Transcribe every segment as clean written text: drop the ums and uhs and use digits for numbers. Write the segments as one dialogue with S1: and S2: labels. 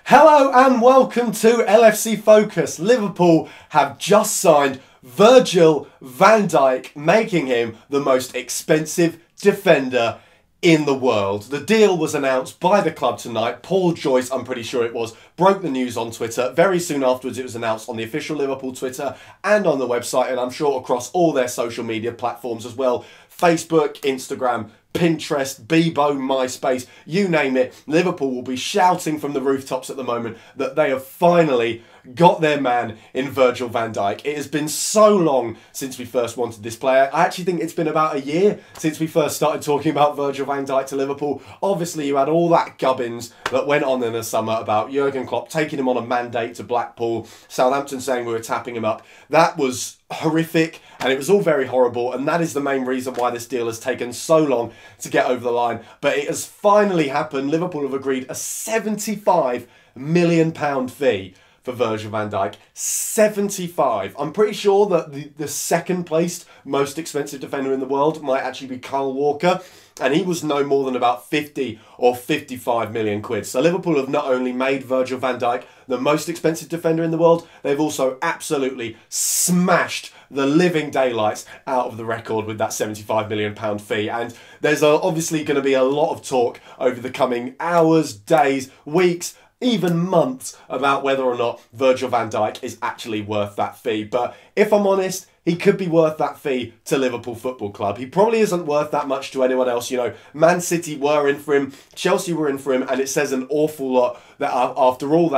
S1: Hello and welcome to LFC Focus. Liverpool have just signed Virgil Van Dijk, making him the most expensive defender in the world. The deal was announced by the club tonight. Paul Joyce, I'm pretty sure it was, broke the news on Twitter. Very soon afterwards it was announced on the official Liverpool Twitter and on the website, and I'm sure across all their social media platforms as well. Facebook, Instagram, Pinterest, Bebo, MySpace, you name it. Liverpool will be shouting from the rooftops at the moment that they have finally got their man in Virgil van Dijk. It has been so long since we first wanted this player. I actually think it's been about a year since we first started talking about Virgil van Dijk to Liverpool. Obviously, you had all that gubbins that went on in the summer about Jurgen Klopp taking him on a mandate to Blackpool, Southampton saying we were tapping him up. That was horrific and it was all very horrible, and that is the main reason why this deal has taken so long to get over the line. But it has finally happened. Liverpool have agreed a £75 million fee for Virgil van Dijk. 75. I'm pretty sure that the second placed most expensive defender in the world might actually be Kyle Walker, and he was no more than about 50 or 55 million quid. So Liverpool have not only made Virgil van Dijk the most expensive defender in the world, they've also absolutely smashed the living daylights out of the record with that £75 million fee. And there's obviously going to be a lot of talk over the coming hours, days, weeks, even months about whether or not Virgil van Dijk is actually worth that fee. But if I'm honest, he could be worth that fee to Liverpool Football Club. He probably isn't worth that much to anyone else. You know, Man City were in for him, Chelsea were in for him, and it says an awful lot that after all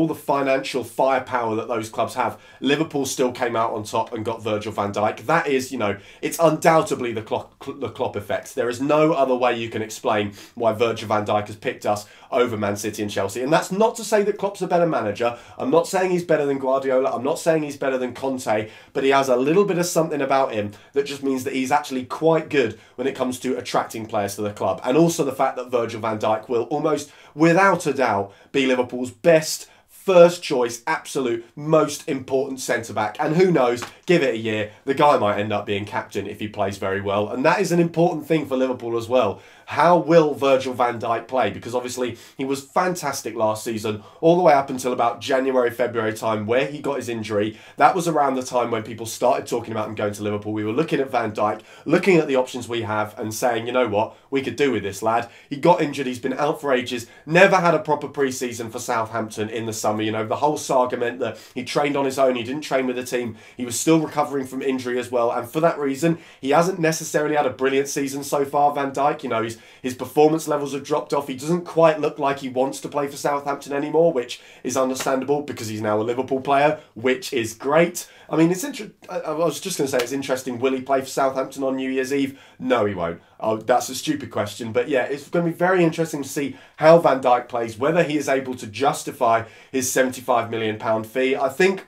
S1: the financial firepower that those clubs have, Liverpool still came out on top and got Virgil van Dijk. That is, you know, it's undoubtedly the Klopp effect. There is no other way you can explain why Virgil van Dijk has picked us over Man City and Chelsea. And that's not to say that Klopp's a better manager. I'm not saying he's better than Guardiola. I'm not saying he's better than Conte, but he has a little bit of something about him that just means that he's actually quite good when it comes to attracting players to the club. And also the fact that Virgil van Dijk will almost without a doubt be Liverpool's best, first choice, absolute most important centre-back. And who knows, give it a year, the guy might end up being captain if he plays very well. And that is an important thing for Liverpool as well. How will Virgil van Dijk play? Because obviously he was fantastic last season, all the way up until about January, February time where he got his injury. That was around the time when people started talking about him going to Liverpool. We were looking at Van Dijk, looking at the options we have and saying, you know what, we could do with this lad. He got injured, he's been out for ages, never had a proper pre-season for Southampton in the summer. You know, the whole saga meant that he trained on his own, he didn't train with the team, he was still recovering from injury as well, and for that reason, he hasn't necessarily had a brilliant season so far, Van Dijk. You know, his performance levels have dropped off. He doesn't quite look like he wants to play for Southampton anymore, which is understandable because he's now a Liverpool player, which is great. I mean, it's I was just going to say it's interesting. Will he play for Southampton on New Year's Eve? No, he won't. Oh, that's a stupid question. But yeah, it's going to be very interesting to see how Van Dijk plays, whether he is able to justify his £75 million fee. I think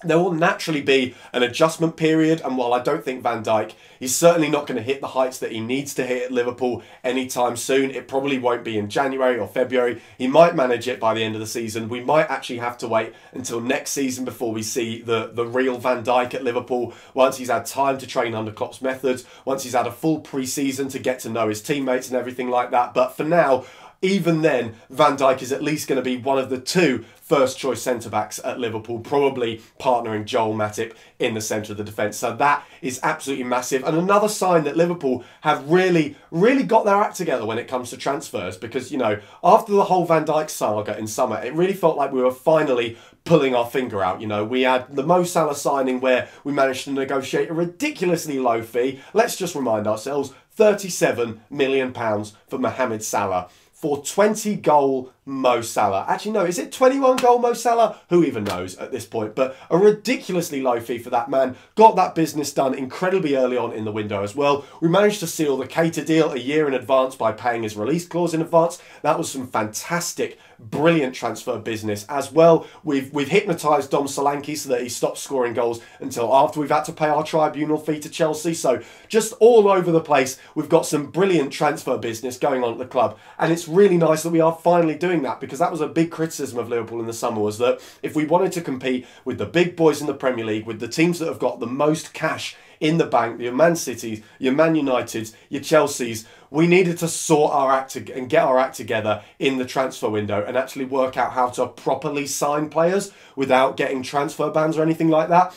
S1: there will naturally be an adjustment period, and while I don't think Van Dijk is certainly not going to hit the heights that he needs to hit at Liverpool anytime soon, it probably won't be in January or February. He might manage it by the end of the season. We might actually have to wait until next season before we see the real Van Dijk at Liverpool, once he's had time to train under Klopp's methods, once he's had a full pre-season to get to know his teammates and everything like that. But for now, even then, Van Dijk is at least going to be one of the two first choice centre-backs at Liverpool, probably partnering Joel Matip in the centre of the defence. So that is absolutely massive. And another sign that Liverpool have really got their act together when it comes to transfers, because, you know, after the whole Van Dijk saga in summer, it really felt like we were finally pulling our finger out. You know, we had the Mo Salah signing where we managed to negotiate a ridiculously low fee. Let's just remind ourselves, £37 million for Mohamed Salah. For 20-goal Mo Salah. Actually, no, is it 21-goal Mo Salah? Who even knows at this point? But a ridiculously low fee for that man. Got that business done incredibly early on in the window as well. We managed to seal the Keita deal a year in advance by paying his release clause in advance. That was some fantastic, brilliant transfer business as well. We've hypnotised Dom Solanke so that he stopped scoring goals until after we've had to pay our tribunal fee to Chelsea. So just all over the place, we've got some brilliant transfer business going on at the club, and it's really nice that we are finally doing doing that, because that was a big criticism of Liverpool in the summer, was that if we wanted to compete with the big boys in the Premier League, with the teams that have got the most cash in the bank, your Man Cities, your Man Uniteds, your Chelseas, we needed to sort our act and get our act together in the transfer window and actually work out how to properly sign players without getting transfer bans or anything like that.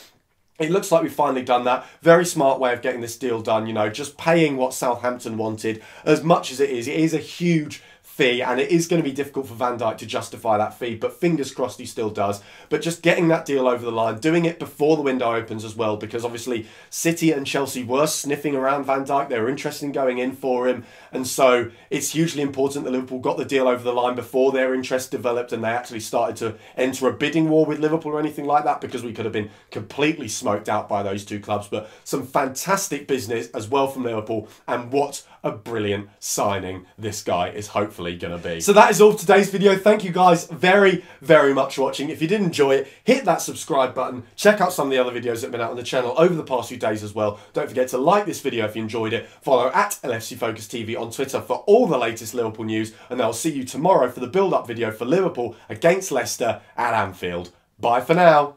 S1: It looks like we've finally done that. Very smart way of getting this deal done, you know, just paying what Southampton wanted as much as it is. It is a huge fee, and it is going to be difficult for Van Dijk to justify that fee, but fingers crossed he still does. But just getting that deal over the line, doing it before the window opens as well, because obviously City and Chelsea were sniffing around Van Dijk. They were interested in going in for him, and so it's hugely important that Liverpool got the deal over the line before their interest developed and they actually started to enter a bidding war with Liverpool or anything like that, because we could have been completely smoked out by those two clubs. But some fantastic business as well from Liverpool, and what a brilliant signing this guy is hopefully going to be. So that is all for today's video. Thank you guys very, very much for watching. If you did enjoy it, hit that subscribe button. Check out some of the other videos that have been out on the channel over the past few days as well. Don't forget to like this video if you enjoyed it. Follow at LFC Focus TV on Twitter for all the latest Liverpool news, and I'll see you tomorrow for the build-up video for Liverpool against Leicester at Anfield. Bye for now.